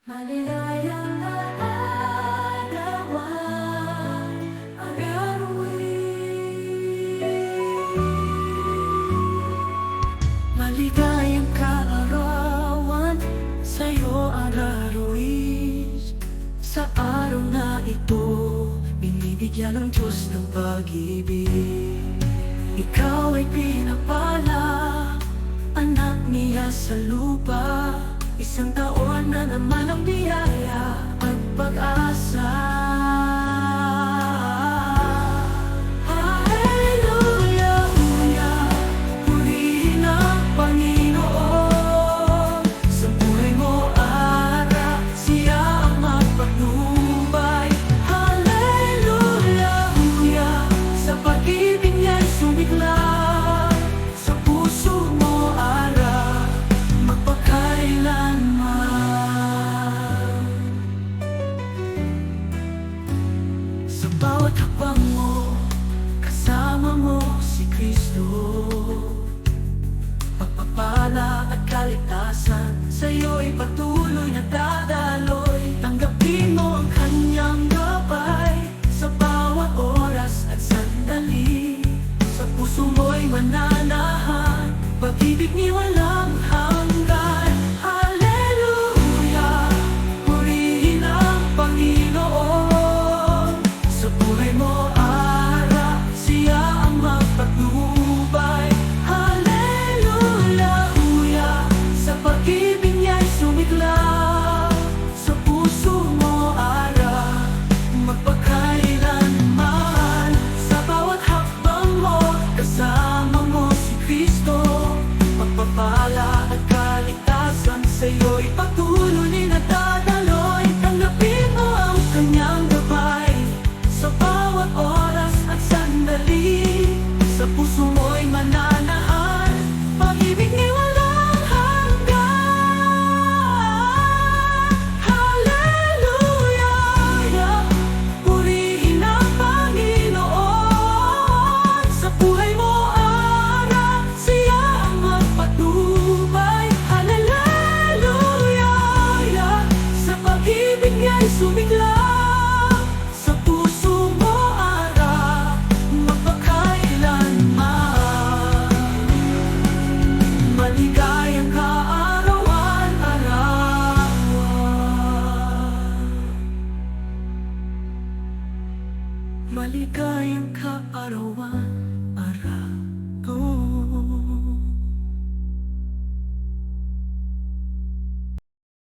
Maligayang kaarawan, maligayang kaarawan, sa'yo araw-araw. Sa araw na ito, binibigyan ng Diyos ng pag-ibig. Ikaw ay pinapala, anak niya sa lupa. Isang taon na naman ang biyaya at pag-asa. Hallelujah, hallelujah, purihin ang Panginoon. Sa buhay mo ara, siya ang magpatnubay. Hallelujah, hallelujah, sa pag-ibig niya'y sumigla. Sa puso mo ara, magpakailanman. Sa bawat hakbang mo, kasama mo si Kristo. Pagpapala at kaligtasan sa'yo'y patuloy na dadaloy. Tanggapin mo ang kanyang gabay sa bawat oras at sandali. Sa puso mo'y mananahan, pag-ibig ni walang hanggan. Hallelujah, purihin ang Panginoon. Sa buhay mo ara, siya ang magpatnubay. Hallelujah, hallelujah, sa pag-ibig niya'y sumigla. Sa puso mo ara, magpakailanman. Sa bawat hakbang mo, kasama mo si Kristo. Pagpapala at kaligtasan sa'yo'y patuloy na dadaloy. Tanggapin mo ang kanyang gabay sa bawat oras at sandali. Sa puso mo'y mananahan, pag-ibig ni walang hanggan. Hallelujah, purihin ang Panginoon. Sa buhay mo ara, siya ang magpatnubay. Hallelujah, sa pag-ibig niya'y sumigla. Sa puso mo ara, magpakailanman. Maligayang kaarawan-arawan. Maligayang kaarawan.